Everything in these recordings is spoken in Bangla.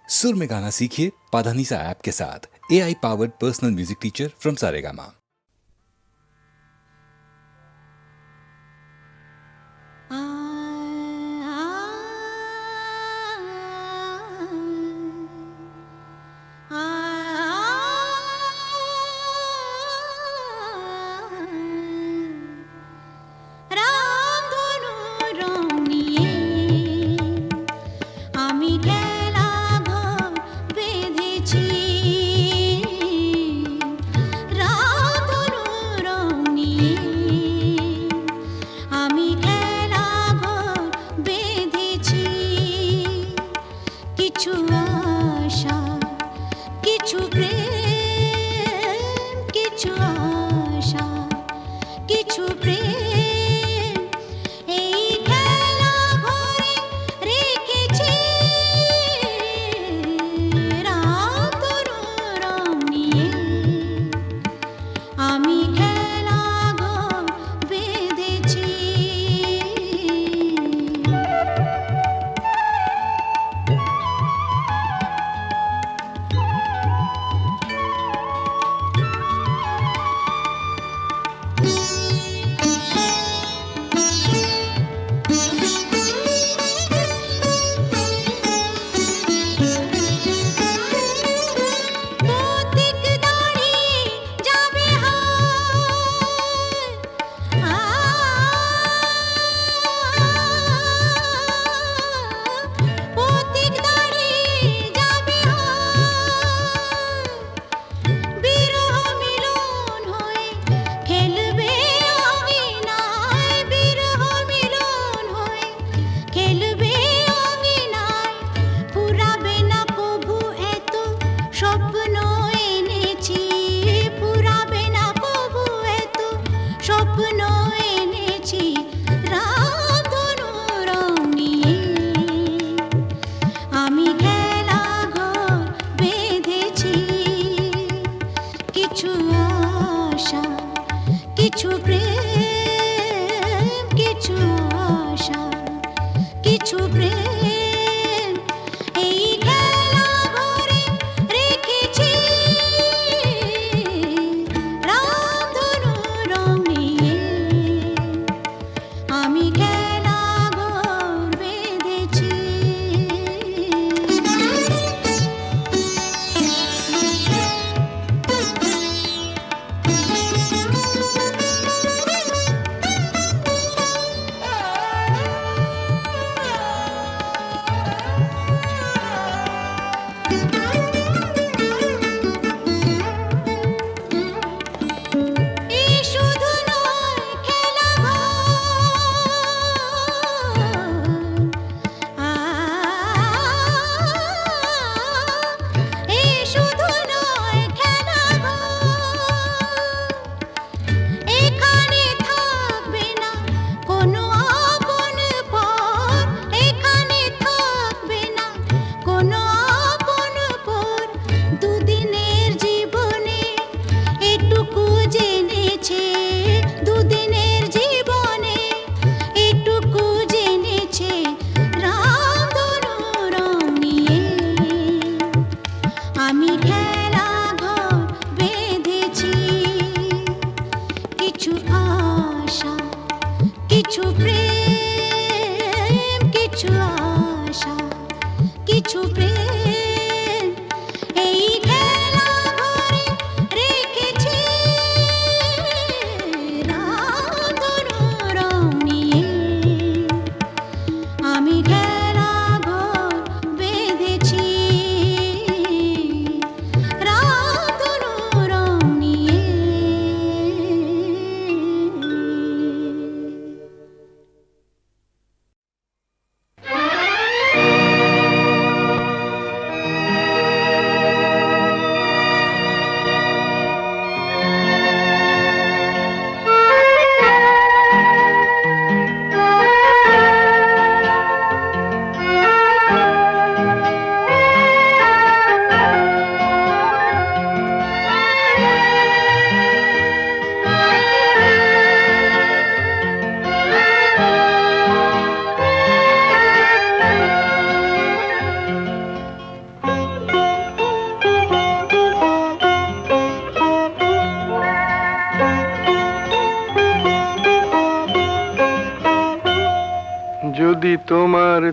सुर में गाना सीखिए पाधानीसा ऐप के साथ। AI powered personal music teacher from Saregama.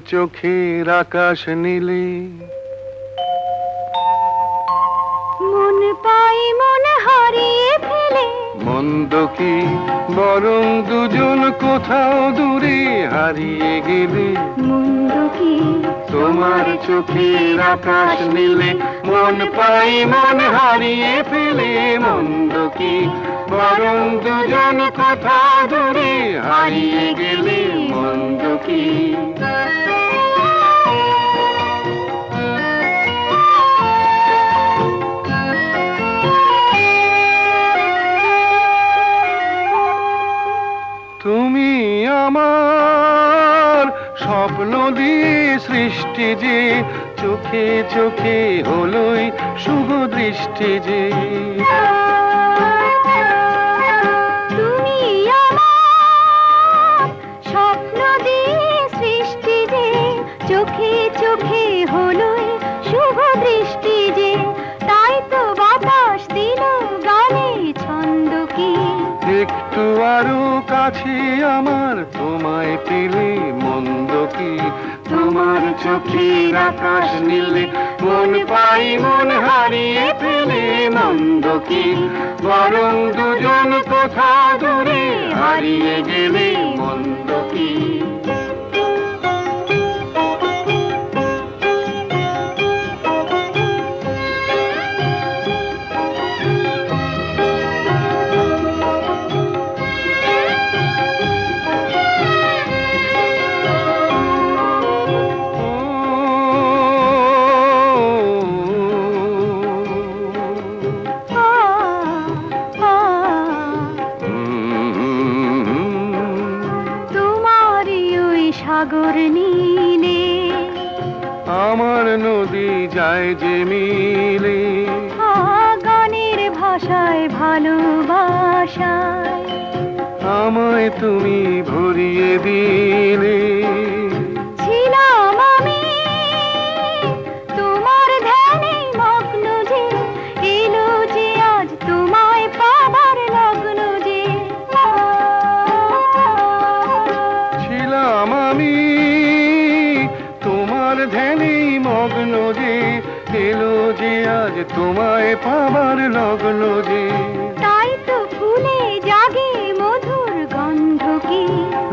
চোখের আকাশ নীলে মন পাই মন হারিয়ে ফেলে মন্দ কি বরং দুজন কোথাও দূরে হারিয়ে গেলে মন্দ কি তোমার চোখের আকাশ নীলে মন পাই মন হারিয়ে ফেলে মন্দ কি বরং দুজন কোথাও দূরে হারিয়ে গেলে মন্দ কি তুমি আমার স্বপ্ন দিয়ে সৃষ্টি যে চোখে চোখে হলোই শুভ দৃষ্টি যে তুমি আমার স্বপ্ন দিয়ে সৃষ্টি যে চোখে চোখে হলোই শুভ দৃষ্টি যে তাই তো বাতাস দিল গানে ছন্দ কি একটু আরো কাছে আমার তোমায় পেলে মন্দ কি তোমার চোখের আকাশ নীলে মন পাই মন হারিয়ে ফেলে মন্দ কি বরং দুজন কোথা দূরে হারিয়ে গেলে মন্দ কি সাগর নীলে আমার নদী যায় যে মিলে গানের ভাষায় ভালোবাসায় আমায় তুমি ভরিয়ে দিলে ছিলাম আমি তোমার ধ্যানে মগ্ন যে এলো যে আজ তোমায় পাবার লগ্ন যে ছিলাম আমি তোমার ধ্যানে মগ্ন যে এলো যে আজ তোমায় পাবার লগ্ন যে তাই তো ফুলে জাগে মধুর গন্ধ কি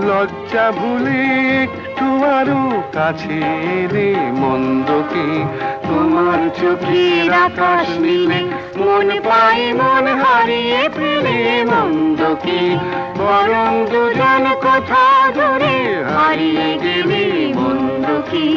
লজ্জা ভুলে একটু আরো কাছে এলে মন্দ কি তোমার চোখের আকাশ নীলে মন পাই মন হারিয়ে ফেলে মন্দ কি বরং দুজন কোথা দূরে হারিয়ে গেলে মন্দ কি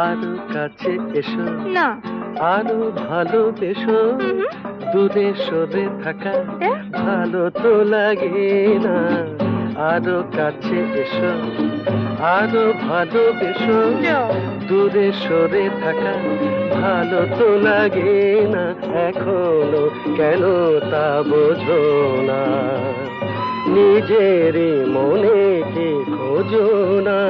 আরো কাছে এসো, না। আরো ভালোবেসো, দূরে সরে থাকা ভালো তো লাগে না। আরো কাছে এসো, আরো ভালোবেসো, দূরে সরে থাকা ভালো তো লাগে না। এখনো কেন তা বোঝো না, নিজেরই মনে কি খোঁজো না।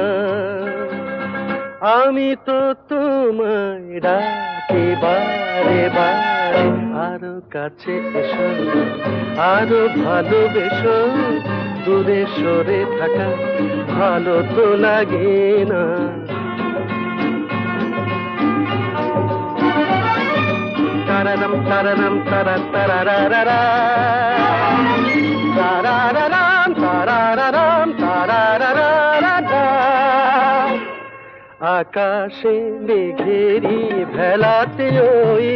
আমি তো তোমায় ডাকি বারে বারে, আরো কাছে এসো, আরো ভালোবেসো, দূরে সরে থাকা ভালো তো লাগে না। তারারাম তারারাম তারা তারারারা, তারারারাম তারারারাম তারারারা। আকাশে মেঘেরি ভেলাতে ওই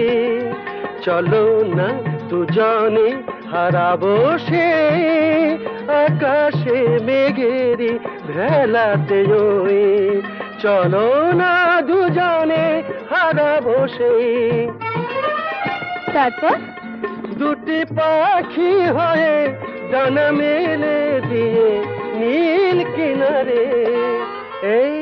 চলো না দুজনে হারাবো সে। আকাশে মেঘেরি ভেলাতে ওই চলো না দুজনে হারাবো সে। তারপর দুটি পাখি হয়ে ডানা মেলে দিয়ে নীল কিনারে, এই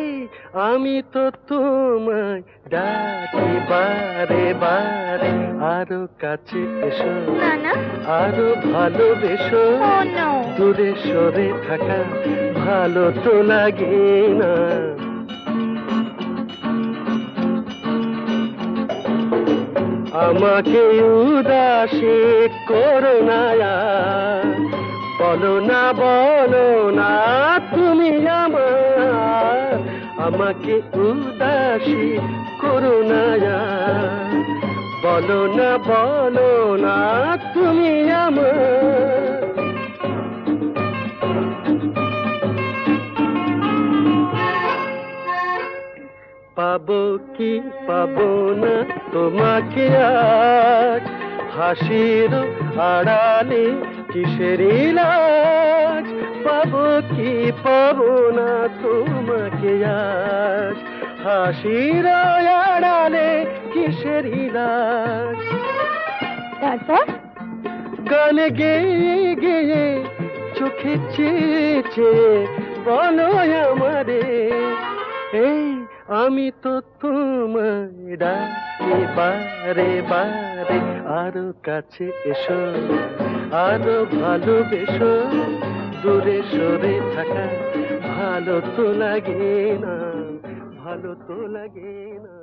আমি তো তোমায় ডাকি বারে বারে, আরো কাছে এসো, না না। আরো ভালোবেসো, ও নো। দূরে সরে থাকা ভালো তো লাগে না। আমাকে উদাসী করো না, বলো না বলো না তুমি আমার। আমাকে উদাসী করো না, বলো না তুমি আমার। পাবো কি পাবো না তোমাকে আজ, হাসির আড়ালে কিসের লাজ। পাবো কি পাবো না তোমাকে আজ, হাসির আড়ালে কিসের লাজ। তারপর গান গেয়ে গেয়ে চোখে চেয়ে চেয়ে বলো আমারে, এই আমি তো তোমায় ডাকি বারে বারে, আরো কাছে এসো, আরো ভালোবেসো, দূরে সরে থাকা ভালো তো লাগে না, ভালো তো লাগে না।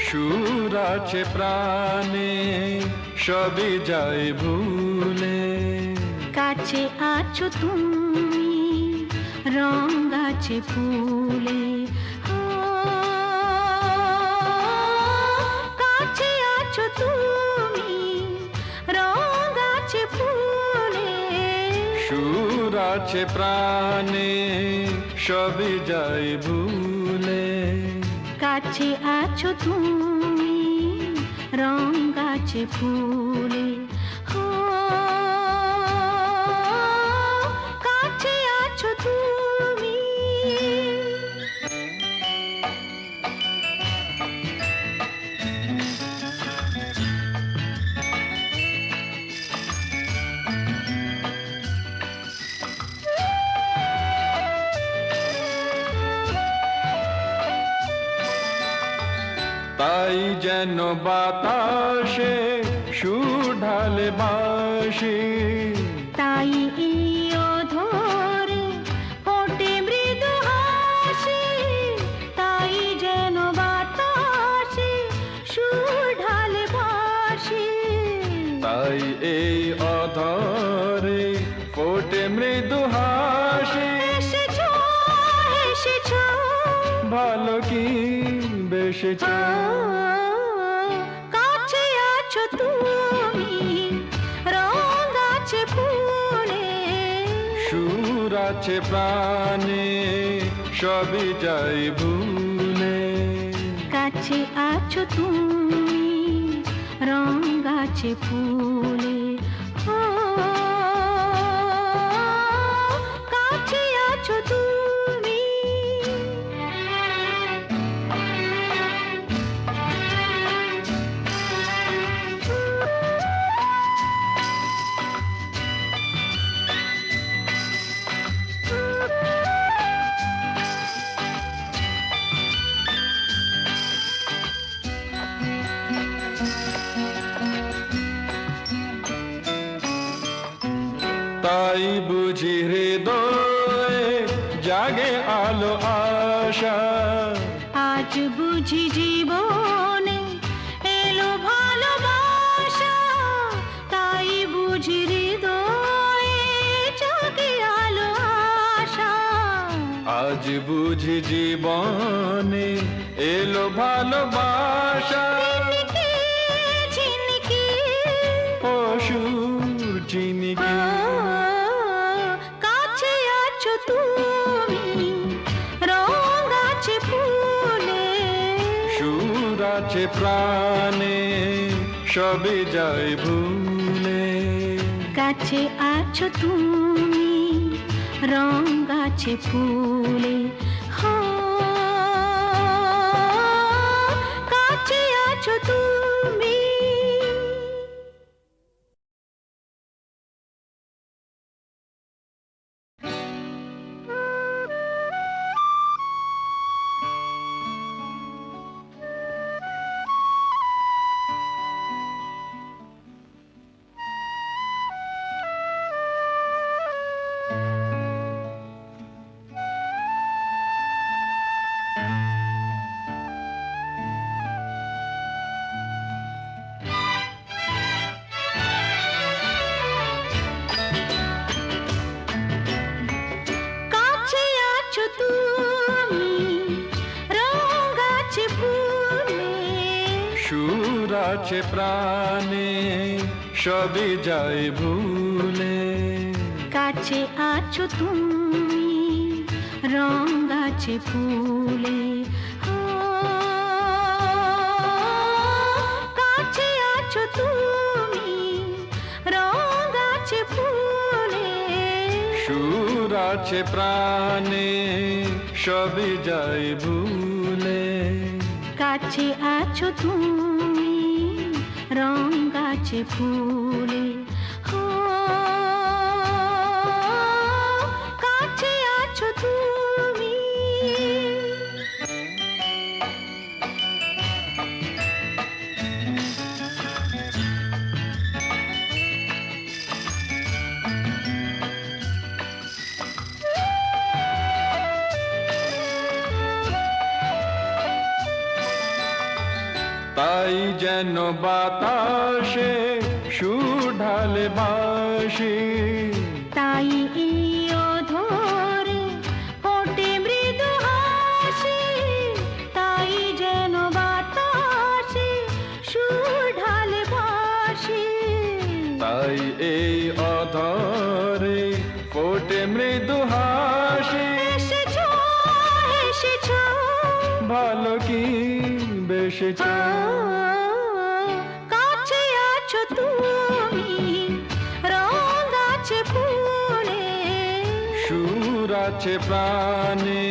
সুর আছে প্রাণে সবই যায় ভুলে, কাছে আছো তুমি রং গাছে ফুলে। কাছে আছো তুমি রং গাছে ফুলে, সুর আছে প্রাণে সবই যায় ভুলে, কাছে আছো তুমি রং গাছে ফুলে। কাছে আছো তুমি। তাই যেন বাতাসে সুর ঢালে বাঁশি, তাই এই অধরে ফোটে মৃদু হাসি, মৃদু হাসি এসেছো এসেছো ভালো কি বেসেছ কাছে আছো তুমি রং আছে ফুলে সুর আছে প্রাণে সবই যাই ভুলে কাছে আছো তুমি রং আছে ফুলে ও কাছে আছো তুমি তাই বুঝি হৃদয়ে জাগে আলো আশা আজ বুঝি জীবনে এলো ভালোবাসা তাই বুঝি হৃদয়ে জাগে আলো আশা আজ বুঝি জীবনে এলো ভালোবাসা ঝিনকে ঝিনকে অসুর চিনিকে কাছে আছো তুমি রং আছে ফুলে সুর আছে প্রাণে সবই যাই ভুলে কাছে আছো তুমি রং আছে ফুলে হো কাছে আছো তুমি কাছে আছো তুমি রং আছে ফুলে সুর আছে প্রাণে সবই যাই ভুলে কাছে আছো তুমি রং আছে ফুলে ও, কাছে আছো তুমি রং আছে ফুলে সুর আছে প্রাণে সবই যাই ভুলে কাছে আছো তুমি রং আছে ফুলে ও, কাছে আছো তুমি তাই যেন বাতাসে সুর ঢালে বাঁশি তাই এই অধরে ফোটে মৃদু হাসি তাই যেন বাতাসে সুর ঢালে বাঁশি তাই এই অধরে ফোটে মৃদু হাসি এসেছো এসেছো ভালো কি বেসেছ কাছে আছো তুমি রং আছে ফুলে সুর আছে প্রাণে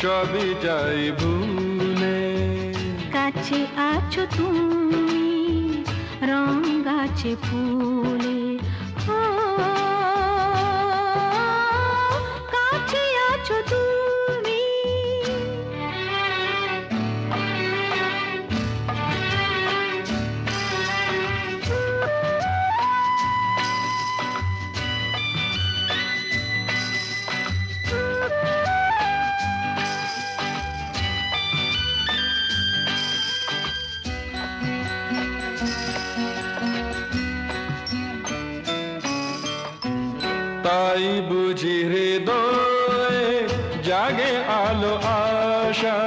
সবই যাই ভুলে কাছে আছো তুমি রং আছে ফুলে ও, কাছে আছো তুমি তাই বুঝি হৃদয়ে জাগে আলো আশা,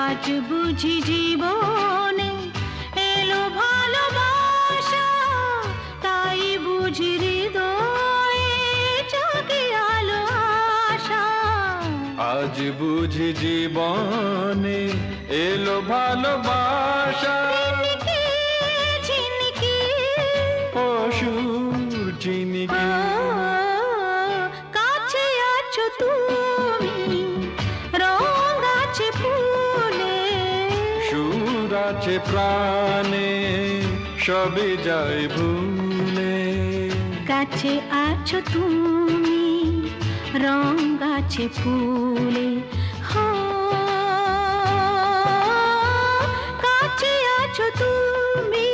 আজ বুঝি জীবনে এলো ভালোবাসা, তাই বুঝি হৃদয়ে জাগে আলো আশা। আজ বুঝি জীবনে এলো ভালোবাসা। ঝিনকে অসুর ঝিনিকে কাছে আছো তুমি, রং আছে ফুলে, সুর আছে প্রাণে, সবে যাই ভুলে। কাছে আছো তুমি, রং আছে ফুলে, হো কাছে আছো তুমি।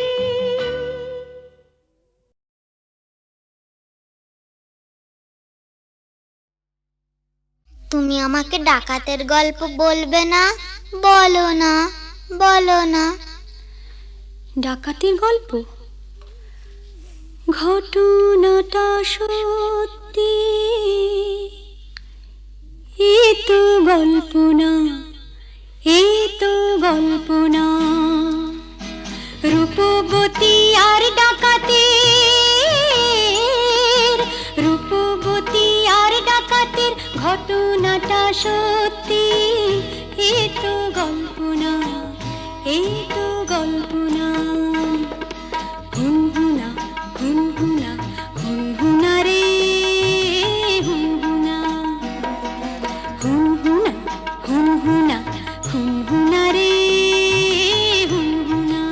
তুমি আমাকে ডাকাতের গল্প বলবে না? বলো না, বলো না। ডাকাতির গল্প? ঘটনাটা সত্যি, এ তো গল্প না, এ তো গল্প না। রূপবতী আর ডাকাতের, রূপবতী আর ডাকাতের ঘটনাটা সত্যি, এ তো গল্প না, এ তো গল্প না। হুনহুনা হুনহুনা হুনহুনা রে হুনহুনা, হুনহুনা হুনহুনা হুনহুনা রে হুনহুনা।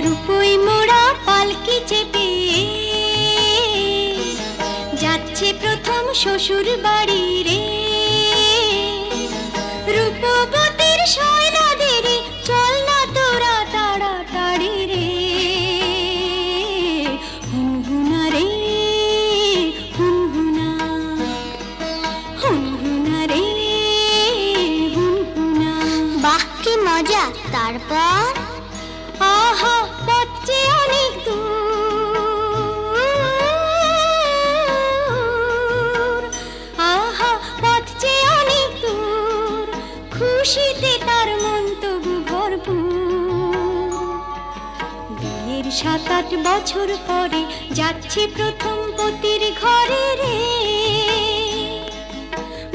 রূপই মোড়া পালকি চেপে যাচ্ছে প্রথম শ্বশুর বাড়ি রে। রূপবতীর সয়নাদের চল না তোরা তাড়াতাড়ি রে। হুনহুনা রে হুনহুনা, হুনহুনা রে হুনহুনা। বাহ কি মজা! তারপর আহা পথ যে অনেক দূর, আহা পথ যে অনেক দূর, খুশিতে তার মন তবু ভরপুর। বিয়ের 7-8 বছর পরে যাচ্ছে প্রথম পতির ঘরে রে।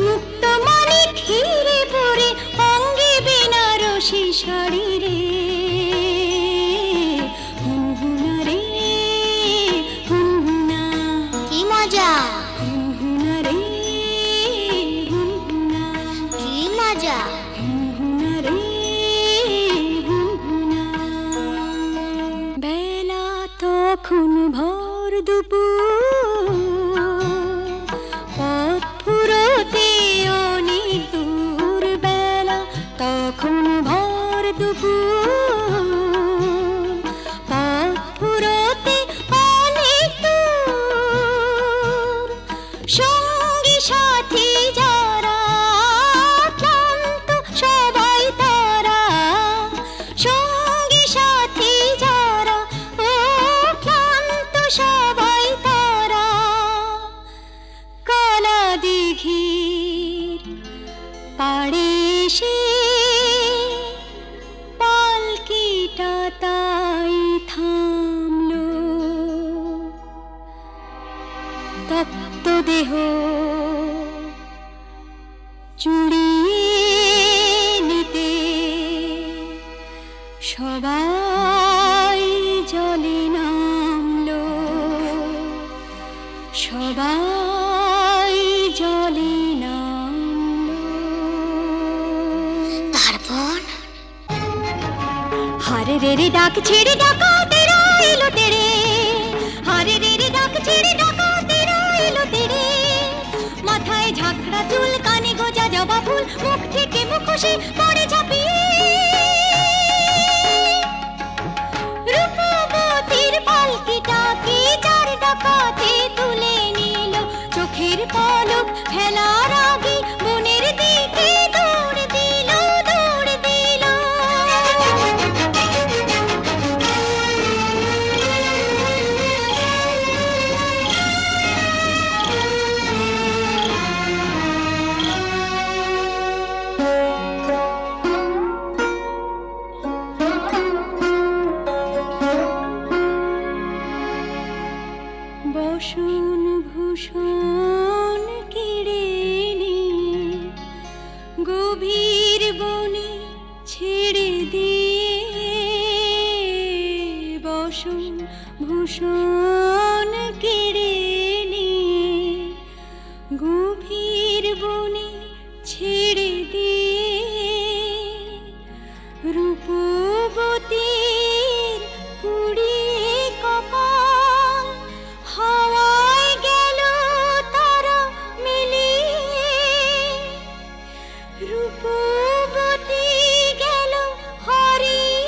মুক্ত মানিক হিরে পরে অঙ্গে বেনারসি শাড়ি রে। হুনহুনা রে হুনহুনা, কি মজা, হুনহুনা রে হুনহুনা, কি মজা! হুনহুনা রে হুনহুনা। বেলা তখন ভর দুপুর, পথ ফুরোতে অনেক দূর। বেলা তখন ভর দুপুর, পথ ফুরোতে অনেক দূর। সঙ্গী সাথী যারা ক্লান্ত সবাই তারা, সঙ্গী সাথী যারা ও ক্লান্ত সবাই তারা। কালা দিঘির পাড়ে এসে পালকিটা তাই থামলো। তপ্ত দেহ চুড়িয়ে নিতে সবাই জলে নামলো, সবাই জলে নামলো। তারপর হারে রে রে ডাক ছেড়ে ডাকাতেরা এলো তেরে, হারে রে রে ডাক ছেড়ে ডাকাতেরা এলো তেরে। মাথায় ঝাঁকড়া চুল, কানে গোজা জবা ফুল, মুখ থেকে মুখোশে পড়ে ঝাঁপিয়ে। রূপবতীর পালকিটাকে চার ডাকাতে তুলে নিল, চোখের পলক ফেলার আগে বনের দিকে দৌড় দিল, দৌড় দিল। কুসুম কেড়ে নিয়ে গভীর বনে ছেড়ে দিয়ে রূপবতীর পুড়িয়ে কপাল হাওয়ায় গেল তারা মিলিয়ে রূপবতী গেল হারিয়ে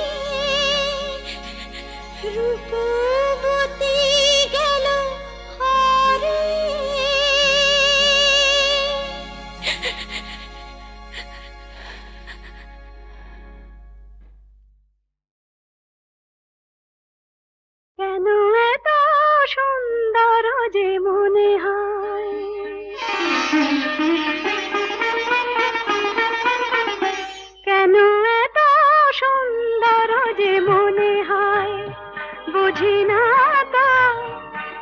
রূপবতী গেল হারিয়ে কেন এত সুন্দর যে মনে হয় কেন এত সুন্দর যে মনে হয় বুঝি না তা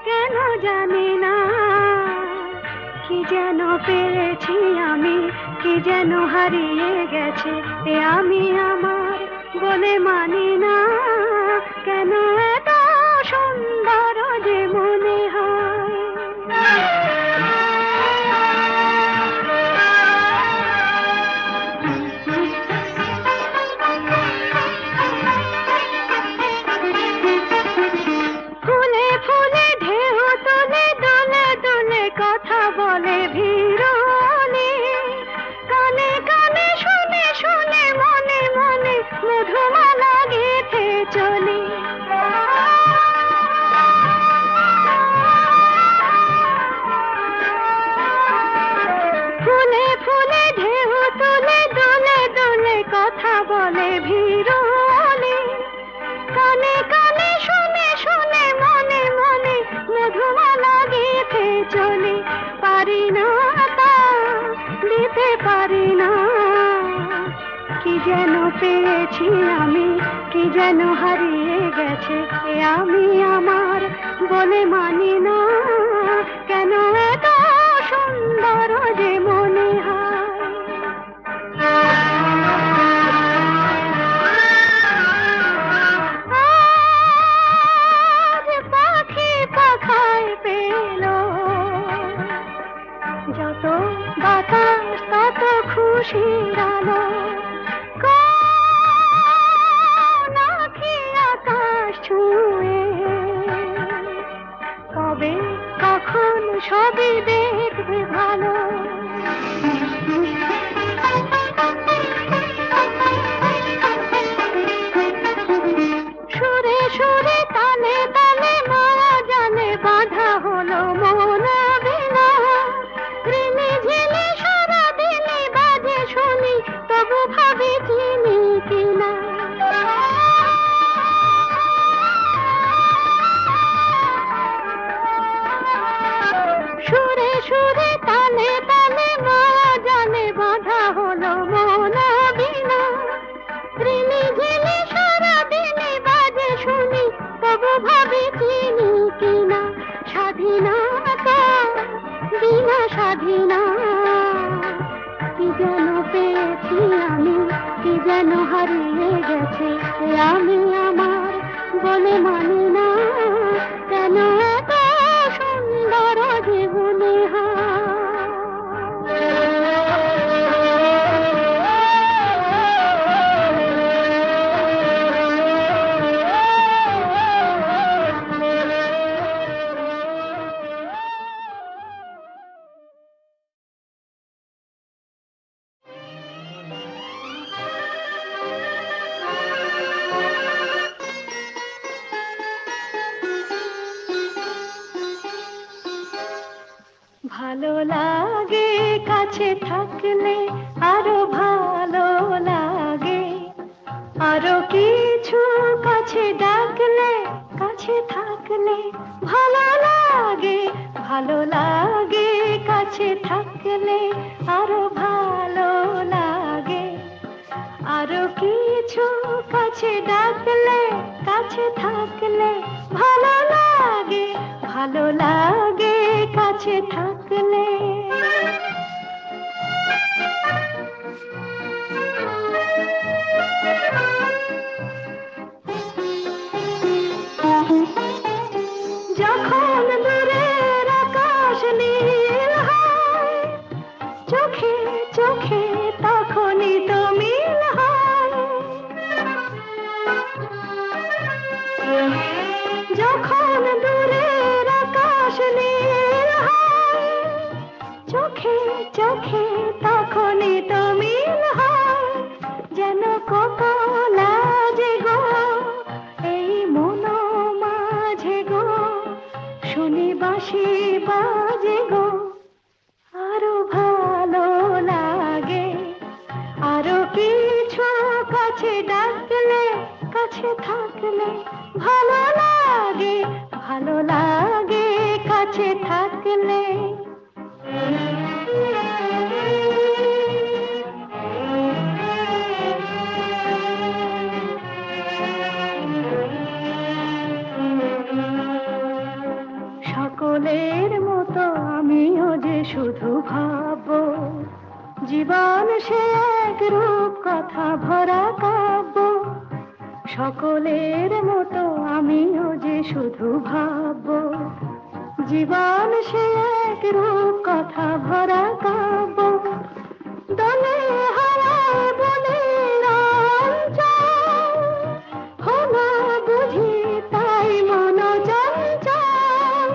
কেন জানি না কি যেন পেয়েছি আমি কি যেন হারিয়ে গেছে এ আমি আমার বলে মানি না কেন এত সুন্দর যে মনে হয় ফুলে ফুলে ঢেউ তোলে দোলে দোলে কথা বলে ভিড়নে কানে কানে শুনে শুনে মনে মনে মধুমালা গেঁথে চলে ফুলে ফুলে ঢেউ তোলে দোলে দোলে কথা বলে ভিড়নে কানে কানে শুনে শুনে মনে মনে মধুমালা গেঁথে চলে পারি না তা দিতে পারি না কি যেন পেয়েছি আমি কি যেন হারিয়ে গেছে এ আমি আমার বলে মানি না কেন এত সুন্দর যে মনে আজ পাখি পাখায় পেল যত বাতাস তত খুশির আলো কোন আঁখি আকাশ ছুঁয়ে কবে কখন সবই দেখবে ভালো সুরে সুরে তালে তালে মায়া জানে বাঁধা হলো মন বিনা ঋণে ঝিলে সারা দিনে বাজে শুনি তবু ভাবি চিনি কিনা সুরে সুরে তালে তালে মায়া জানে বাঁধা হলো মন বিনা ঋণে ঝিলে সারা দিনে বাজে শুনি তবু ভাবি চিনি কিনা স্বাধীনতা বিনা স্বাধীনা কি যেন পেয়েছি আমি কি যেন হারিয়ে গেছে এ আমি আমার বলে মানি না কেন এত সুন্দর জীবনে ভালো লাগে কাছে থাকলে আরো ভালো লাগে আরো কিছু কাছে ডাকলে কাছে থাকলে ভালো লাগে কাছে থাকলে আরো ভালো লাগে আরো কিছু কাছে ডাকলে কাছে থাকলে ভালো লাগে কাছে থাকলে চোখে তখনই তো মিল হয়, যেন কত লাজে গো এই মন মাঝে গো, শুনি বাঁশি বাজে গো, আরো ভালো লাগে, আরো কিছু কাছে ডাকলে, কাছে থাকলে ভালো লাগে, ভালো লাগে কাছে থাকলে। সকলের মতো আমিও যে শুধু ভাববো, জীবন সে এক রূপ কথা ভরা কাব্য। সকলের মতো আমিও যে শুধু ভাববো, জীবন সে এক রূপ কথা ভরা কাব্য। দলে হারায় বলে রঞ্জন, হলো বুঝি তাই মন চঞ্চল।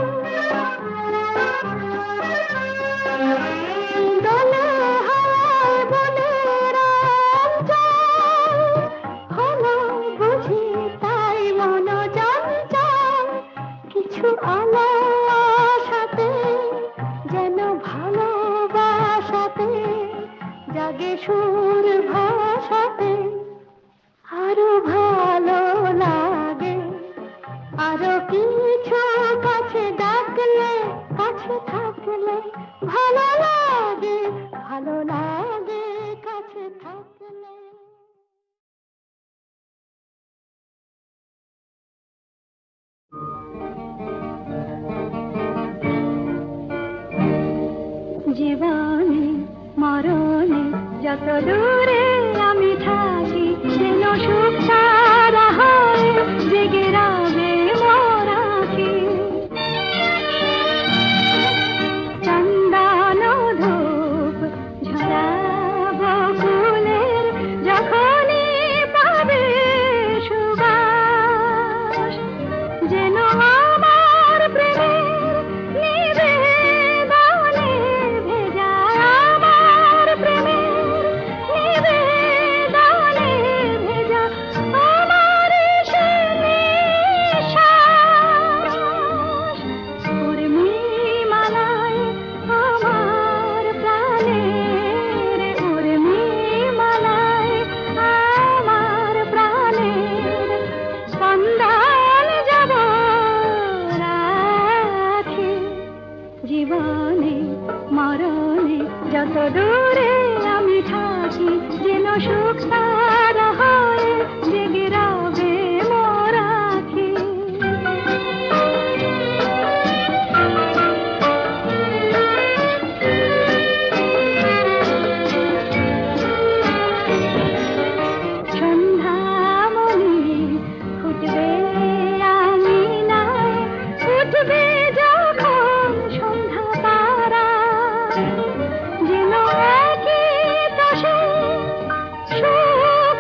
দলে হারায় বলে রঞ্জন, হলো বুঝি তাই মন চঞ্চল। কিছু আলো আশাতে, যেন ভালোবাসাতে জাগে সুর ভাষাতে, আরো ভালো লাগে, আরো কিছু কাছে ডাকলে, কাছে থাকলে ভালো লাগে, ভালো লাগে কাছে থাকলে। জীবনে মরণে যত দূরে আমি থাকি, যেন সুখ সারা হয় জেগে রবে মোর আঁখি। চন্দন ধূপ ঝরাবো ফুলের, যখনই পাবে সুবাস, যেন আমার প্রেমের নিবেদনে ভেজা, আমার প্রেমের নিবেদনে ভেজা, আমার সে নিঃশ্বাস। উর্মিমালায় আমার প্রাণের, উর্মিমালায় আমার প্রাণের স্পন্দন যাব রাখি। জীবনে মরণে যত দূরে আমি থাকি, যেন সুখ সারা হয় জেগে রবে মোর আঁখি। সন্ধ্যামণি ফুটবে আঙিনায়, ফুটবে যখন সন্ধ্যা তারা, যেন একই দশে সুখ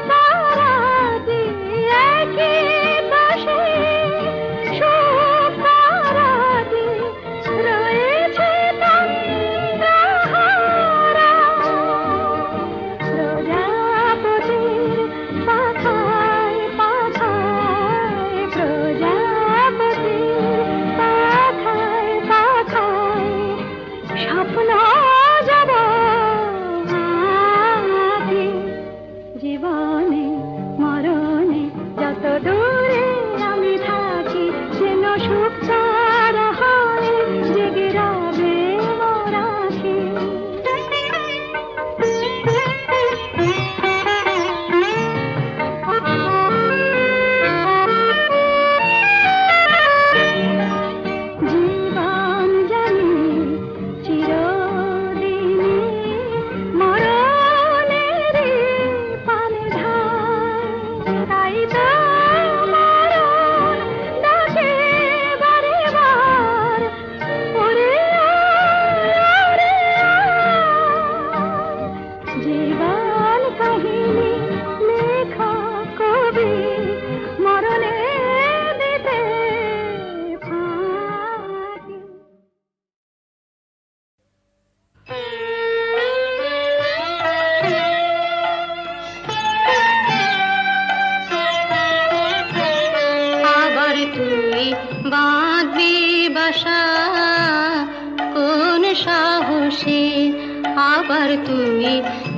আবার তুমি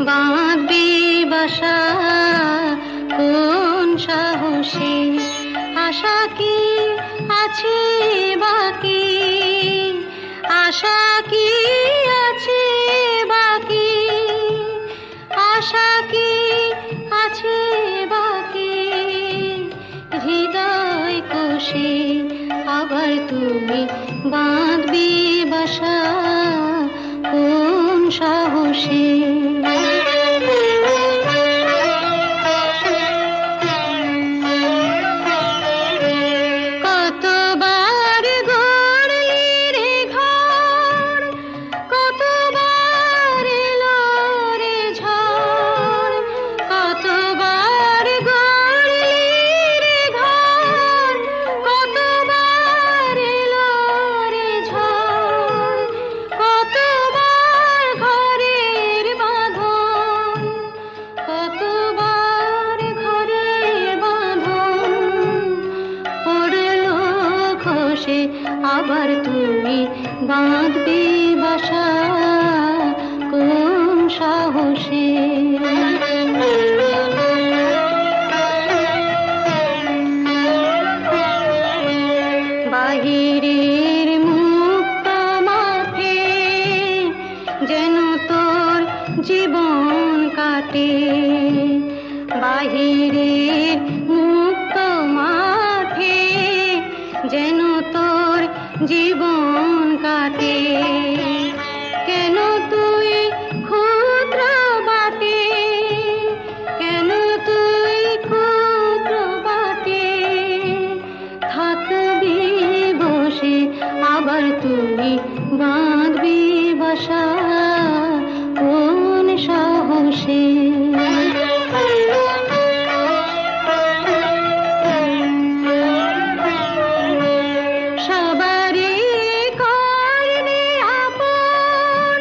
বাঁধবে বাসা কোন সাহসে আশা কি আছে বাকি আশা কি আছে বাকি আশা কি আছে বাকি হৃদয় কোষে আবার তুমি বাঁধবে বাসা কোন সাহসে কতবার গড়লি রে ঘর কতবার এলো রে ঝড় কতবার গড়লি রে ঘর কতবার এলো রে ঝড় কতবার ঘরের বাঁধন কতবার ঘরের বাঁধন পড়লো খসে আবার তুমি বাঁধবে বাসা কোন সাহসে বাহিরের মুক্ত মাঠে যেন তোর জীবন কাটে বাহিরের মুক্ত মাঠে যেন তোর জীবন কাটে কেন তুই ক্ষুদ্র বাটে কেন তুই ক্ষুদ্র বাটে থাকবি বসে আবার তুমি বাঁধবি বাসা কোন সাহসে সবারই করবি আপন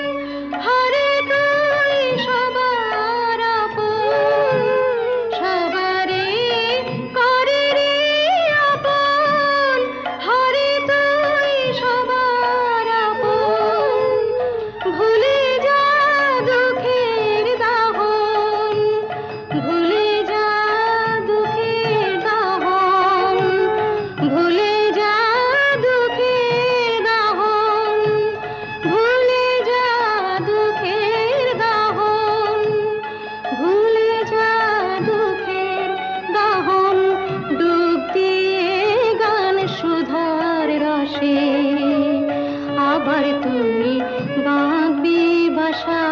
হরে তুই সবার আপন সবারই করবি আপন হরে তুই সবার আপন ভুলে যা দুঃখের দাহন ভুলে যা দুঃখের দাহন ভুলে যা দুঃখের দাহন ভুলে যা দুঃখের দাহন ভুলে যা দুঃখের দাহন ডুব দিয়ে গান সুধার রসে আবার তুমি বাঁধবি বাসা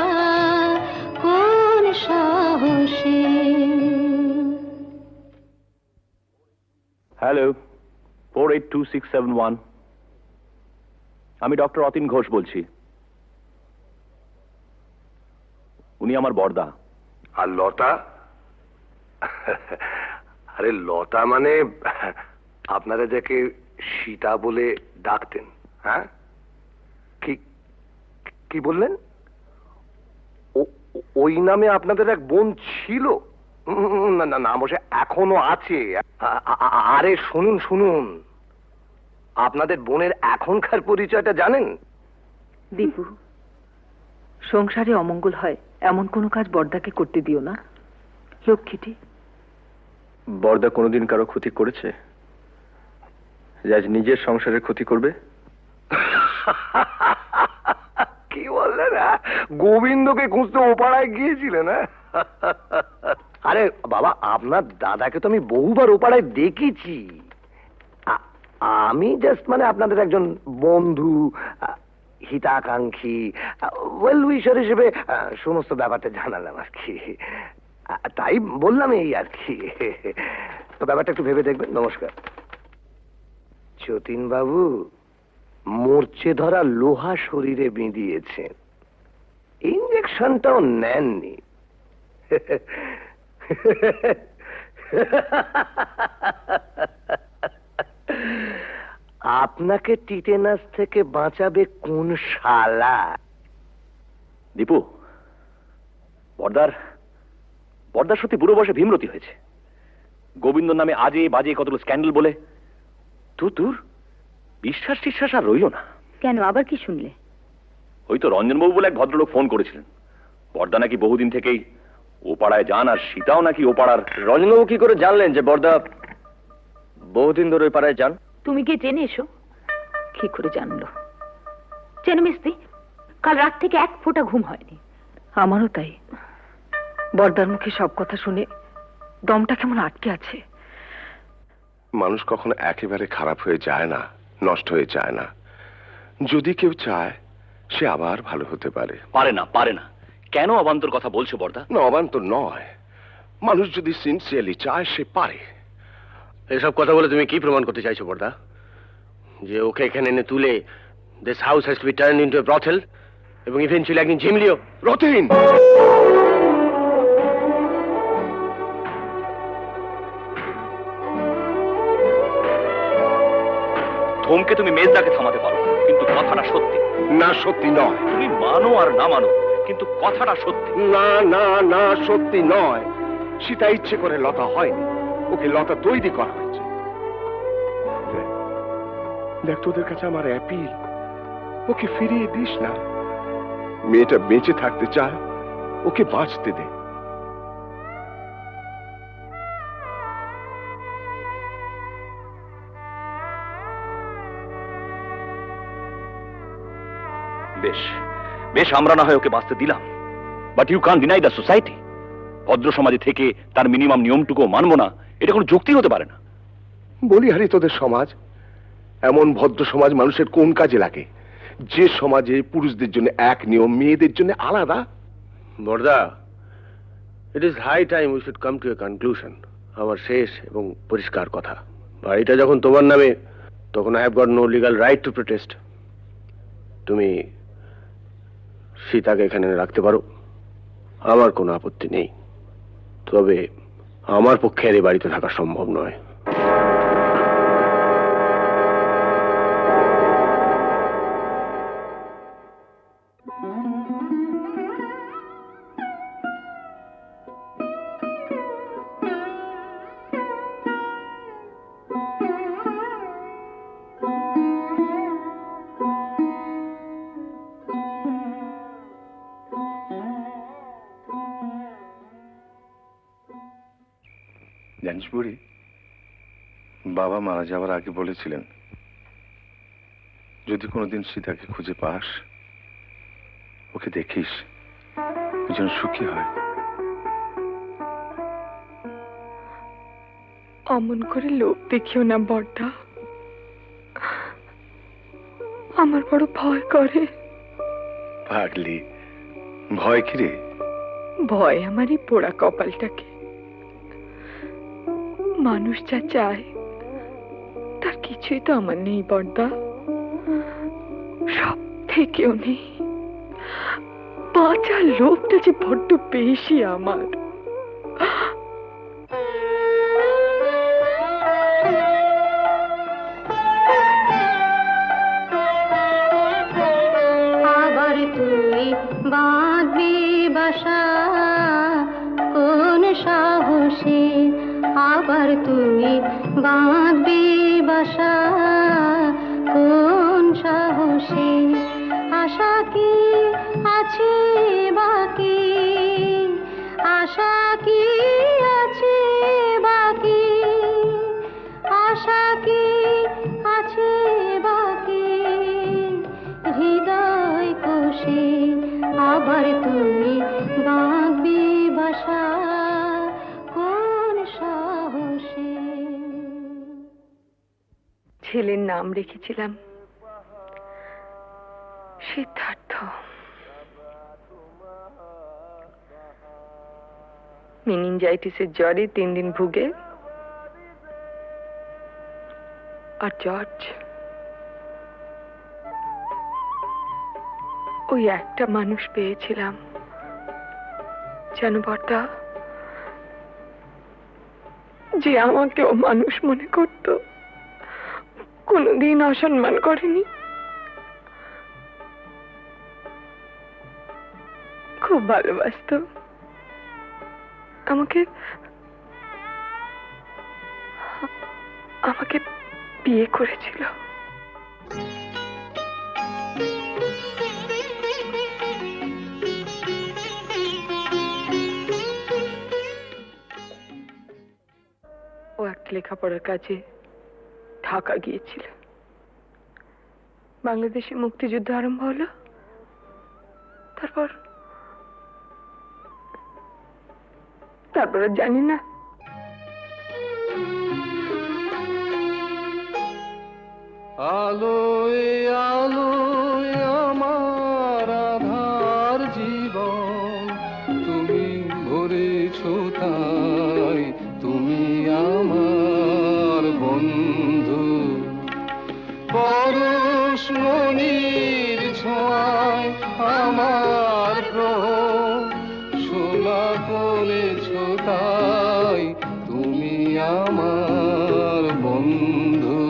কোন সাহসে হ্যালো 482671 আমি ডক্টর অতীন ঘোষ বলছি উনি আমার বড়দা আর লতা আরে লতা মানে আপনারা যাকে সীতা বলে ডাকতেন হ্যাঁ কি কি বললেন ওই নামে আপনাদের এক বোন ছিল না না না অবশ্য এখনো আছে আরে শুনুন শুনুন আপনাদের বোনের এখনকার পরিচয়টা জানেন দীপু সংসারে অমঙ্গল হয় এমন কোনো কাজ বড়দাকে করতে দিও না লক্ষ্মীটি বড়দা কোনোদিন কারো ক্ষতি করেছে যে আজ নিজের সংসারের ক্ষতি করবে কি বললেন গোবিন্দকে খুঁজতে ওপাড়ায় গিয়েছিলেন আরে বাবা আপনার দাদাকে তো আমি বহুবার ওপাড়ায় দেখেছি আমি জাস্ট মানে আপনাদের একজন বন্ধু হিতাকাঙ্ক্ষী ওয়েল উইশার হিসেবে সমস্ত ব্যাপারটা জানালাম আর কি তাই বললাম এই আর কি তো ব্যাপারটা একটু ভেবে দেখবেন নমস্কার যতীন বাবু মরচে ধরা লোহা শরীরে বিঁধিয়েছেন ইঞ্জেকশনটাও নেননি আপনাকে টিটেনাস থেকে বাঁচাবে কোন শালা দীপু বর্দার সত্যি বুড়ো বয়সে ভীমরতি হয়েছে গোবিন্দ নামে আজে বাজে কতগুলো স্ক্যান্ডাল বলে তোর বিশ্বাস টিশ্বাস আর রইল না কেন আবার কি শুনলে ওই তো রঞ্জনবাবু বলে এক ভদ্রলোক ফোন করেছিলেন বর্দা নাকি বহুদিন থেকেই ও পাড়ায় যান, আর সীতাও নাকি ও পাড়ার। রজনীবাবু কি করে জানলেন যে বর্দা বহুদিন ধরে ওই পাড়ায় যান? তুমি গিয়ে জেনে এসো। কি করে জানলো? জেনে মিস্তি, কাল রাত থেকে এক ফোঁটা ঘুম হয়নি। আমারও তাই। বর্দার মুখে সব কথা শুনে দমটা কেমন আটকে আছে। মানুষ কখনো একেবারে খারাপ হয়ে যায় না, নষ্ট হয়ে যায় না। যদি কেউ চায় সে আবার ভালো হতে পারে। পারে না, পারে না। কেন অবান্তর কথা বলছো বর্দা? না, অবান্তর নয়। মানুষ যদি সিনসিয়ারলি চায় সে পারে। এসব কথা বলে তুমি কি প্রমাণ করতে চাইছো বর্দা? যে ওকে এখানে এনে তুলে this house has to be turned into a brothel এবং ইভেন্চুয়ালি একদিন ঝিমলিও? রতিন, ধমকে তুমি মেজদাকে থামাতে পারো, কিন্তু কথাটা সত্যি। না, সত্যি নয়। তুমি মানো আর না মানো, কিন্তু কথাটা সত্যি। না না না, সত্যি নয়। সীতা ইচ্ছে করে লতা হয়নি, ওকে লতা তৈরি করা হয়েছে। দেখ, তোদের কাছে আমার অ্যাপিল, ওকে ফিরিয়ে দিস না। মেয়েটা বেঁচে থাকতে চায়, ওকে বাঁচতে দে। বেশ বেশ, আমরা না হয় ওকে বাঁচতে দিলাম, but you can't deny the society. ভদ্র সমাজে থেকে তার মিনিমাম নিয়মটুকু মানবো না, এটা কোনো যুক্তি হতে পারে না। বলি হারি, তোদের সমাজ, এমন ভদ্র সমাজ মানুষের কোন কাজে লাগে যে সমাজে পুরুষদের জন্য এক নিয়ম, মেয়েদের জন্য আলাদা? বর্দা, it is high time we should come to a conclusion. আমার শেষ এবং পরিষ্কার কথা, বাড়িটা যখন তোমার নামে, তখন I have got no legal right to protest. তুমি সীতাকে এখানে রাখতে পারো, আমার কোনো আপত্তি নেই। তবে আমার পক্ষে আর এই বাড়িতে থাকা সম্ভব নয়। জানিস বুড়ি, বাবা মারা যাওয়ার আগে বলেছিলেন যদি কোনোদিন সীতাকে খুঁজে পাস, ওকে দেখিস, যেন সুখী হয়। অমন করে লোভ দেখিও না বড়দা, আমার বড় ভয় করে। পাগলি, ভয় কি রে? ভয় আমার এই পোড়া কপালটাকে। মানুষ যা চায় তার কিছুই তো আমার নেই বড়দা, সব থেকেও নেই। বাঁচার লোভটা যে বড্ড বেশি আমার। আবার তুই বাঁধবি বাসা কোন সাহসে, আবার তুই বাঁধবি বাসা কোন সাহসে। আশা কি আছে বাকি, আশা কি আছে বাকি, আশা কি আছে বাকি হৃদয় কোষে। আবার তুই বাঁধবি বাসা কোন সাহসে। ছেলের নাম রেখেছিলাম সিদ্ধার্থ। মেনিনজাইটিসের জ্বরে 3 দিন ভুগে, আর জর্জ ওই একটা মানুষ পেয়েছিলাম যেন বড়দা, যে আমাকেও মানুষ মনে করত, কোনোদিন অসম্মান করেনি। খুব ভালোবাসতো আমাকে, আমাকে বিয়ে করেছিল। লেখাপড়ার কাজে ঢাকা গিয়েছিল। বাংলাদেশে মুক্তিযুদ্ধ আরম্ভ হলো। তারপর আর জানি না। আলোয় আলোয় আমার আধার জীবন, তুমি ভরেছ তাই, তুমি আমার বন্ধু। পরশমণির ছোঁয়ায় আমার গ্রহ সোনা করেছ তাই, তুমি আমার বন্ধু।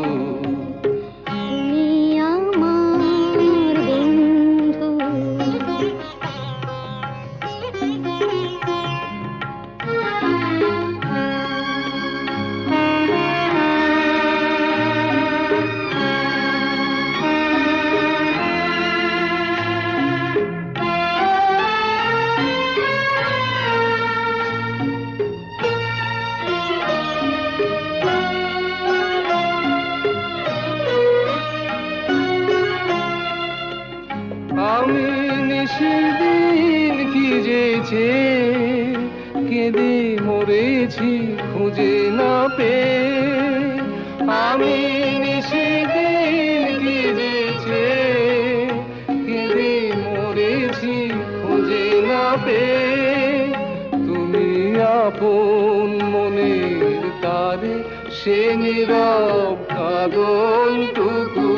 তুমি আমার বন্ধু। আমি নিশিদিন কি যেছে কেঁদে মরেছি খুঁজে না পেয়ে। আমি নিশিদিন কি যেছে কেঁদে মরেছি খুঁজে না পেয়ে। তুমি আপন মনের তারে সে নীরব কাঁদনটুকু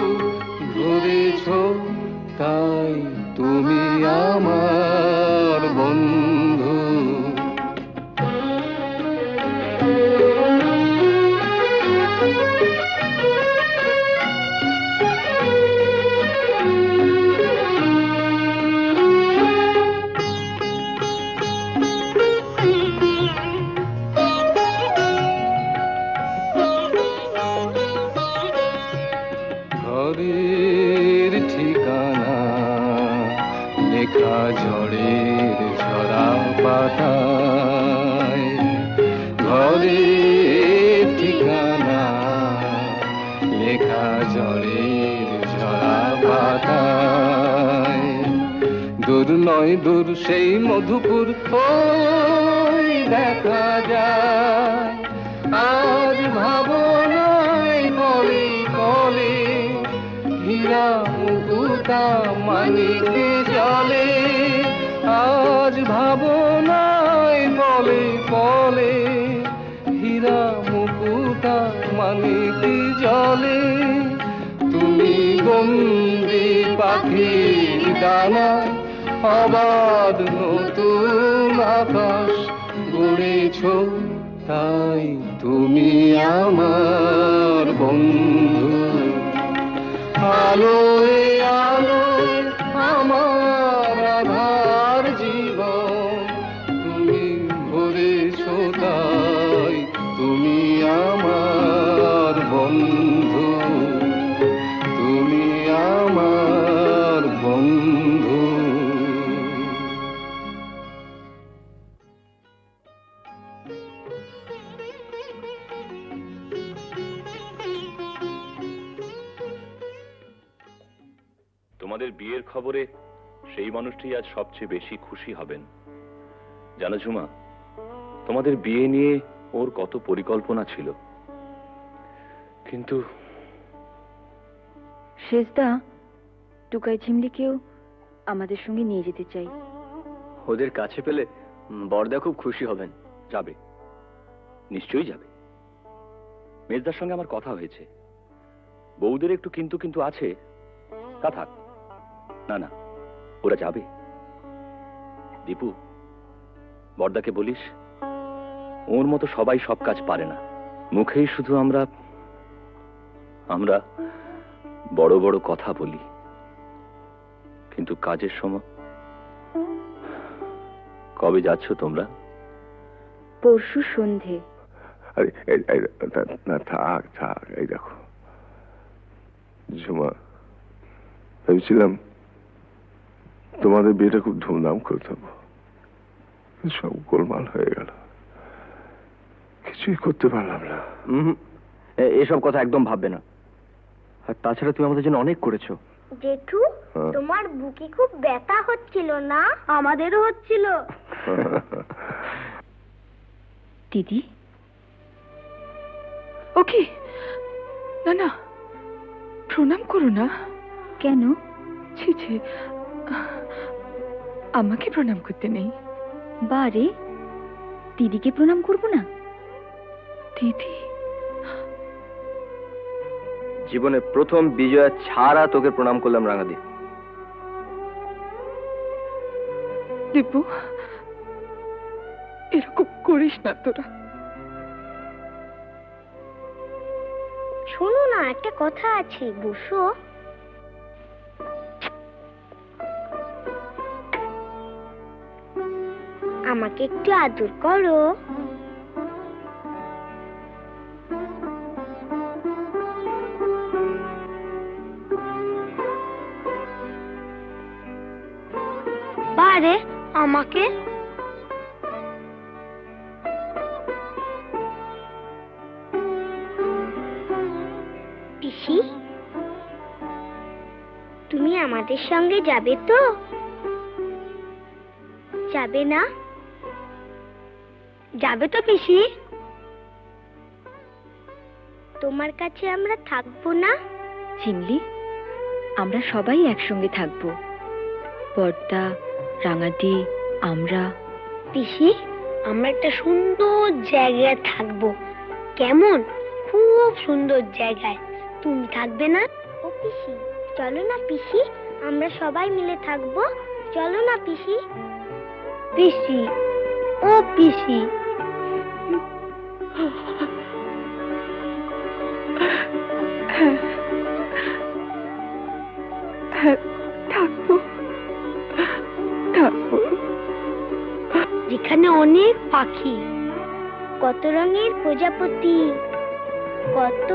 ধরেছ তাই, তুমি আমার বন্ধু। ঘরের ঠিকানা লেখা ঝড়ের ঝরা পাতায়, ঘরের ঠিকানা লেখা ঝড়ের ঝরা পাতায়। দূর নয় দূর সেই মধুপুর ওই দেখা যায়, আজ ভাবনায় কলে কলে হীরা মুকুতা মানিকে জলে। আজ ভাবনায় বলে বলে হীরা মুকুতা মানিকে জলে। তুমি বন্দি পাখির ডানা অবাধ নতুন আকাশ গড়েছ তাই, তুমি আমার বন্ধু। আলোয় আলোয় আমার আধার জীবন, তুমি ভরেছ তাই, তুমি আমার বন্ধু, তুমি আমার বন্ধু। তোমাদের বিয়ের খবরে সেই মানুষটি আজ সবচেয়ে বেশি খুশি হবেন। জানো ঝুমা, তোমাদের বিয়ে নিয়ে ওর কত পরিকল্পনা ছিল, কিন্তু শেষদা টুকাই ঝিমলিকেও আমাদের সঙ্গে নিয়ে যেতে চাই। ওদের কাছে পেলে বড়দা খুব খুশি হবেন। যাবে, নিশ্চয়ই যাবে। মেজদার সঙ্গে আমার কথা হয়েছে, বউদের একটু কিন্তু কিন্তু আছে, তা থাক। না না, ওরা যাবে। দীপু, বড়দাকে বলিস ওর মতো সবাই সব কাজ পারে না। মুখেই শুধু আমরা আমরা বড় বড় কথা বলি, কিন্তু কাজের সময়। কবে যাচ্ছ তোমরা? পরশু সন্ধে। আরে না, থাক থাক। এই দেখো ঝুমা, ভেবেছিলাম তোমাদের বিয়েটা খুব ধুমধাম করতে হবে, সব গোলমাল হয়ে গেল। কিছু কিছুই করতে পারলাম না। এসব কথা একদম ভাববে না। আর তাছাড়া তুমি আমাদের জন্য অনেক করেছো। জেঠু, তোমার বুকে খুব ব্যথা হচ্ছিল না? আমাদেরও হচ্ছিল। দিদি, ওকে, না না, প্রণাম করো না। কেন? ছি ছি, আমাকে প্রণাম করতে নেই। বারে, দিদিকে প্রণাম করব না? দিদি, জীবনে প্রথম বিজয়া ছাড়া তোকে প্রণাম করলাম রাঙাদি। দিব্যু, এরকম করিস না তোরা। শোনো না, একটা কথা আছে, বসো। আমাকে একটু আদর করো। বারে, আমাকে পিসি, তুমি আমাদের সঙ্গে যাবে তো? যাবে না? যাবে তো পিসি? তোমার কাছে আমরা থাকবো না? চিমলি, আমরা সবাই একসঙ্গে থাকবো। বর্দা, রাঙাদি, আমরা। পিসি, আমরা একটা সুন্দর জায়গায় থাকবো। কেমন? খুব সুন্দর জায়গায়। তুমি থাকবে না? ও পিসি, চলো না পিসি, আমরা সবাই মিলে থাকবো। চলো না পিসি। পিসি, ও পিসি। হ্যাঁ, থাকবো থাকবো। যেখানে অনেক পাখি, কত রঙের প্রজাপতি, কত